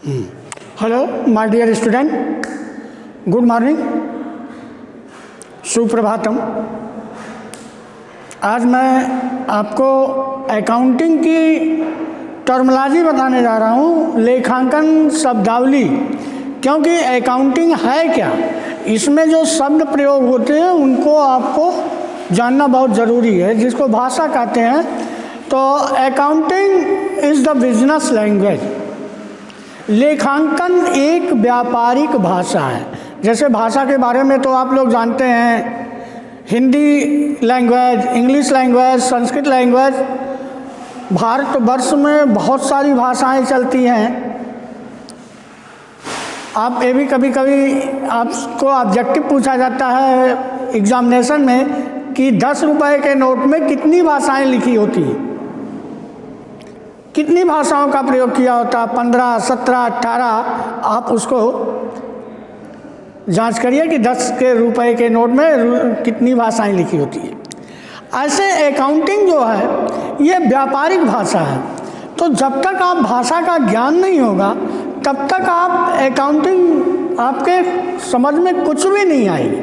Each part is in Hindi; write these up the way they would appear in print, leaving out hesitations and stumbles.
Hello my dear student, good morning, सुप्रभातम। आज मैं आपको अकाउंटिंग की टर्मिनोलॉजी बताने जा रहा हूँ, लेखांकन शब्दावली। क्योंकि अकाउंटिंग है क्या, इसमें जो शब्द प्रयोग होते हैं उनको आपको जानना बहुत ज़रूरी है, जिसको भाषा कहते हैं। तो accounting is the business language. लेखांकन एक व्यापारिक भाषा है। जैसे भाषा के बारे में तो आप लोग जानते हैं, Hindi language, English language, Sanskrit language. Bharatvarsh में बहुत सारी भाषाएं चलती हैं। आप ये भी कभी कभी आपको ऑब्जेक्टिव पूछा जाता है एग्जामिनेशन में कि 10 रुपए के नोट में कितनी भाषाएं लिखी होती हैं, कितनी भाषाओं का प्रयोग किया होता है, 15, 17, 18। आप उसको जांच करिए कि 10 के रुपए के नोट में कितनी भाषाएं लिखी होती है। ऐसे अकाउंटिंग जो है ये व्यापारिक भाषा है। तो जब तक आप भाषा का ज्ञान नहीं होगा तब तक आप अकाउंटिंग आपके समझ में कुछ भी नहीं आएगी।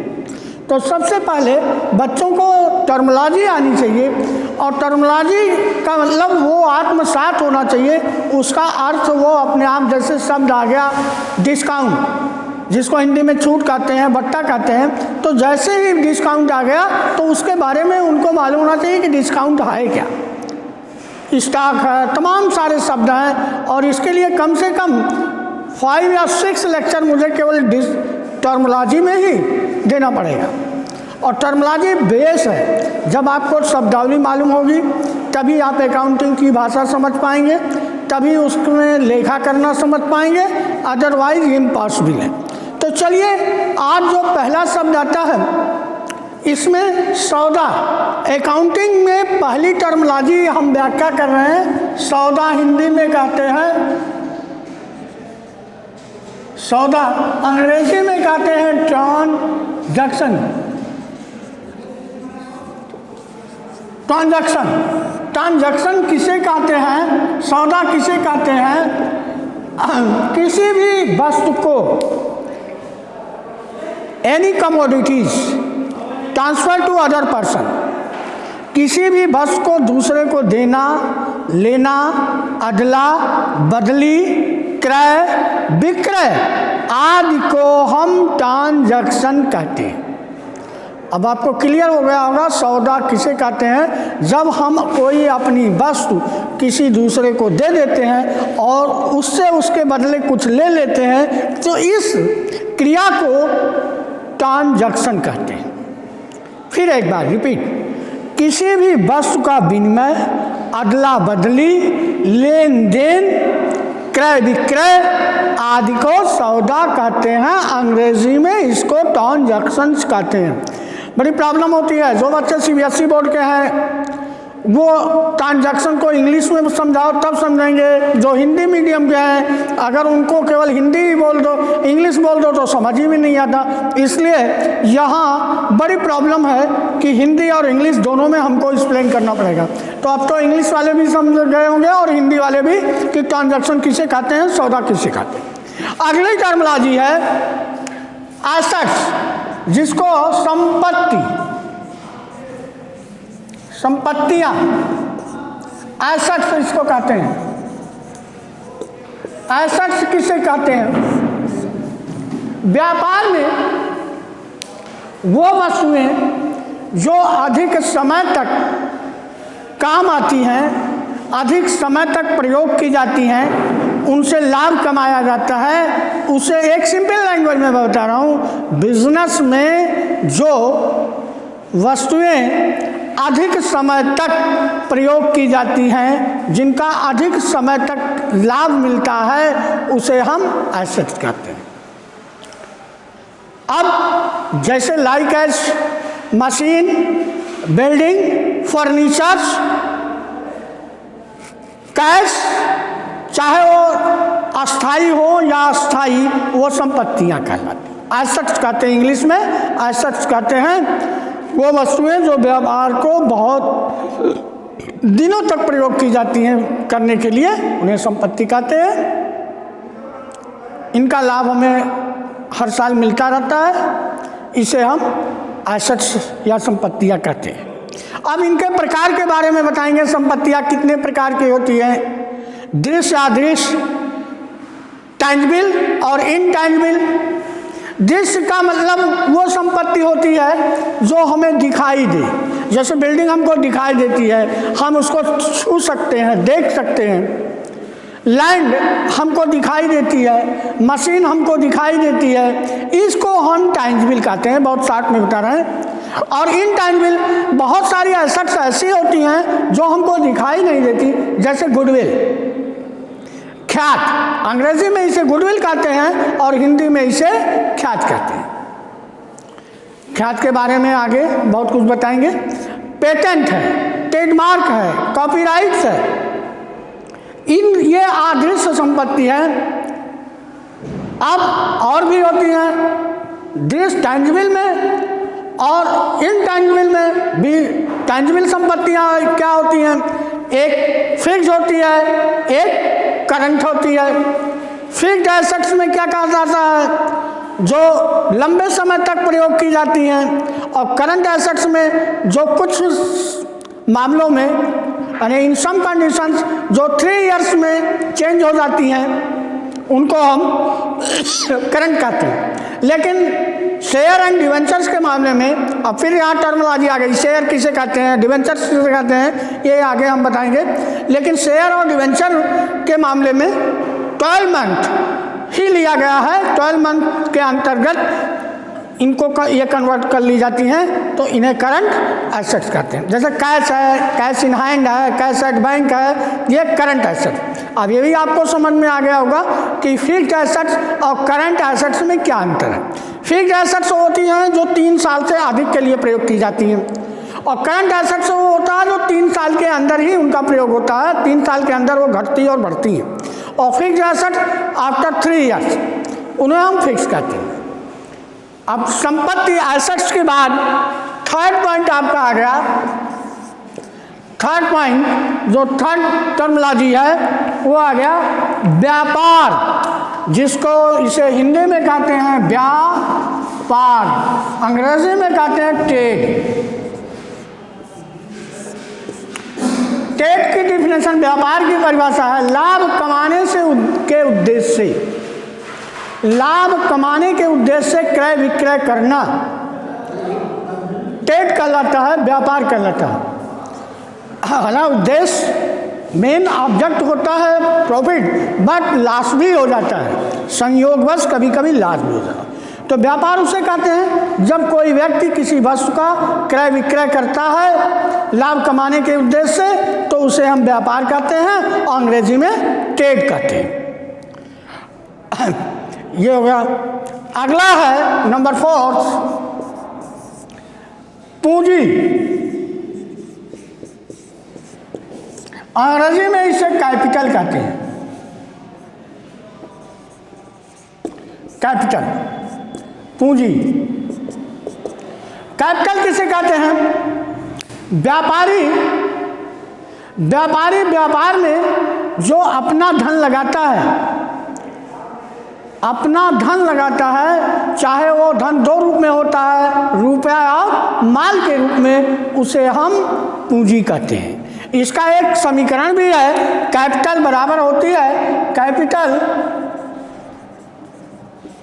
तो सबसे पहले बच्चों को टर्मिनोलॉजी आनी चाहिए, और टर्मिनोलॉजी का मतलब वो आत्मसात होना चाहिए। उसका अर्थ वो अपने आप, जैसे शब्द आ गया डिस्काउंट, जिसको हिंदी में छूट कहते हैं, बट्टा कहते हैं। तो जैसे ही डिस्काउंट आ गया तो उसके बारे में उनको मालूम होना चाहिए कि डिस्काउंट है क्या, स्टॉक है, तमाम सारे शब्द हैं। और इसके लिए कम से कम 5 या 6 लेक्चर मुझे केवल टर्मिनोलॉजी में ही देना पड़ेगा। और टर्मिनोलॉजी बेस है। जब आपको शब्दावली मालूम होगी तभी आप अकाउंटिंग की भाषा समझ पाएंगे, तभी उसमें लेखा करना समझ पाएंगे, अदरवाइज इम्पॉसिबल है। तो चलिए, आज जो पहला शब्द आता है इसमें सौदा। अकाउंटिंग में पहली टर्मिनोलॉजी हम व्याख्या कर रहे हैं, सौदा हिंदी में कहते हैं सौदा, अंग्रेजी में कहते हैं ट्रांजैक्शन। ट्रांजैक्शन ट्रांजैक्शन किसे कहते हैं, सौदा किसे कहते हैं? किसी भी वस्तु को, any commodities transfer to other person, किसी भी वस्तु को दूसरे को देना, लेना, अदला बदली, क्रय विक्रय आदि को हम ट्रांजैक्शन कहते हैं। अब आपको क्लियर हो गया होगा सौदा किसे कहते हैं। जब हम कोई अपनी वस्तु किसी दूसरे को दे देते हैं और उससे उसके बदले कुछ ले लेते हैं, तो इस क्रिया को ट्रांजैक्शन कहते हैं। फिर एक बार रिपीट, किसी भी वस्तु का विनिमय, अदला बदली, लेन देन, क्रय विक्रय आदि को सौदा कहते हैं। अंग्रेजी में इसको ट्रांजैक्शंस कहते हैं। बड़ी प्रॉब्लम होती है, जो बच्चे CBSE बोर्ड के हैं वो ट्रांजैक्शन को इंग्लिश में समझाओ तब समझेंगे। जो हिंदी मीडियम के हैं अगर उनको केवल हिंदी बोल दो, इंग्लिश बोल दो तो समझ ही में नहीं आता। इसलिए यहाँ बड़ी प्रॉब्लम है कि हिंदी और इंग्लिश दोनों में हमको एक्सप्लेन करना पड़ेगा। तो अब तो इंग्लिश वाले भी समझ गए होंगे और हिंदी वाले भी कि ट्रांजैक्शन किसे कहते हैं, सौदा किसे कहते हैं। अगली टर्मिनोलॉजी है एसेट्स, जिसको संपत्तियां, एसेट्स इसको कहते हैं। एसेट्स किसे कहते हैं? व्यापार में वो वस्तुएं जो अधिक समय तक काम आती हैं, अधिक समय तक प्रयोग की जाती हैं, उनसे लाभ कमाया जाता है, उसे एक सिंपल लैंग्वेज में बता रहा हूँ। बिजनेस में जो वस्तुएं अधिक समय तक प्रयोग की जाती हैं, जिनका अधिक समय तक लाभ मिलता है, उसे हम एसेट्स कहते हैं। अब जैसे like as machine, building, furnitures, cash, चाहे वो अस्थाई हो या अस्थाई, वो संपत्तियां कहलाती हैं। एसेट्स कहते हैं इंग्लिश में। एसेट्स कहते हैं वो वस्तुएं जो व्यवहार को बहुत दिनों तक प्रयोग की जाती हैं करने के लिए, उन्हें संपत्ति कहते हैं। इनका लाभ हमें हर साल मिलता रहता है, इसे हम एसेट्स या संपत्तियां कहते हैं। अब इनके प्रकार के बारे में बताएंगे। संपत्तियां कितने प्रकार की होती हैं? दृश्य, अदृश्य, टैंजिबल और इनटैंजिबल। दृश्य का मतलब वो संपत्ति होती है जो हमें दिखाई दे, जैसे बिल्डिंग हमको दिखाई देती है, हम उसको छू सकते हैं, देख सकते हैं। लैंड हमको दिखाई देती है, मशीन हमको दिखाई देती है, इसको हम टैंजिबल कहते हैं, बहुत शॉर्ट में बता रहे हैं। और इनटैंजिबल बहुत सारी एसेट्स ऐसी होती हैं जो हमको दिखाई नहीं देती, जैसे गुडविल, ख्यात। अंग्रेजी में इसे गुडविल कहते हैं और हिंदी में इसे ख्यात कहते हैं। ख्यात के बारे में आगे बहुत कुछ बताएंगे। पेटेंट है, ट्रेडमार्क है, कॉपीराइट्स है, ये अदृश्य संपत्ति है। अब और भी होती हैं दृश्य टैंजिबल में और इनटैंजिबल में भी। टैंजिबल संपत्तियां क्या होती हैं? एक फिक्स होती है, एक करंट होती है। फिक्स्ड एसेट्स में क्या कहा जाता है? जो लंबे समय तक प्रयोग की जाती हैं। और करंट एसेट्स में जो कुछ मामलों में यानी इन सम कंडीशंस जो 3 इयर्स में चेंज हो जाती हैं, उनको हम करंट कहते हैं। लेकिन शेयर एंड डिवेंचर्स के मामले में अब फिर यहाँ टर्मिनोलॉजी आ गई। शेयर किसे कहते हैं, डिवेंचर्स किसे कहते हैं, ये आगे हम बताएंगे। लेकिन शेयर और डिवेंचर के मामले में 12 मंथ ही लिया गया है। 12 मंथ के अंतर्गत इनको ये कन्वर्ट कर ली जाती हैं, तो इन्हें करंट एसेट्स कहते हैं। जैसे कैश है, कैश इन हैंड है, कैश एट बैंक है, ये करंट एसेट। अब ये भी आपको समझ में आ गया होगा कि फिक्स्ड एसेट्स और करंट एसेट्स में क्या अंतर है। फिक्स्ड एसेट्स होती हैं जो 3 साल से अधिक के लिए प्रयोग की जाती हैं, और करंट एसेट्स वो होता है जो 3 साल के अंदर ही उनका प्रयोग होता है। 3 साल के अंदर वो घटती और बढ़ती है। और फिक्स्ड एसेट्स आफ्टर 3 इयर्स, उन्हें हम फिक्स कहते हैं। अब संपत्ति एसेट्स के बाद थर्ड पॉइंट आपका आ गया। थर्ड पॉइंट जो थर्ड टर्मिनोलॉजी है वो आ गया व्यापार, जिसको इसे हिंदी में कहते हैं व्यापार, अंग्रेजी में कहते हैं ट्रेड। ट्रेड की डिफिनेशन, व्यापार की परिभाषा है लाभ कमाने से के उद्देश्य से, लाभ कमाने के उद्देश्य से क्रय विक्रय करना ट्रेड कहलाता है, व्यापार कहलाता है। हमारा उद्देश्य मेन ऑब्जेक्ट होता है प्रॉफिट, बट लॉस भी हो जाता है, संयोगवश कभी कभी लॉस भी हो जाता है। तो व्यापार उसे कहते हैं जब कोई व्यक्ति किसी वस्तु का क्रय विक्रय करता है लाभ कमाने के उद्देश्य से, तो उसे हम व्यापार कहते हैं और अंग्रेजी में ट्रेड कहते हैं। ये हो गया। अगला है नंबर 4 पूंजी। अंग्रेजी में इसे कैपिटल कहते हैं। कैपिटल, पूंजी। कैपिटल किसे कहते हैं? व्यापारी व्यापार में जो अपना धन लगाता है, अपना धन लगाता है, चाहे वो धन 2 रूप में होता है, रुपया और माल के रूप में, उसे हम पूंजी कहते हैं। इसका एक समीकरण भी है, कैपिटल बराबर होती है, कैपिटल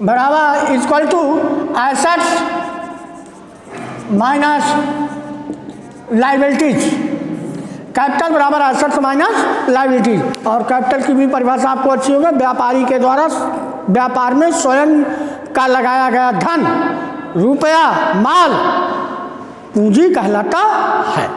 बराबर equal to assets minus liabilities. Capital बराबर एसेट्स माइनस लायबिलिटीज। और कैपिटल की भी परिभाषा आपको अच्छी होगी, व्यापारी के द्वारा व्यापार में स्वयं का लगाया गया धन, रुपया, माल पूंजी कहलाता है।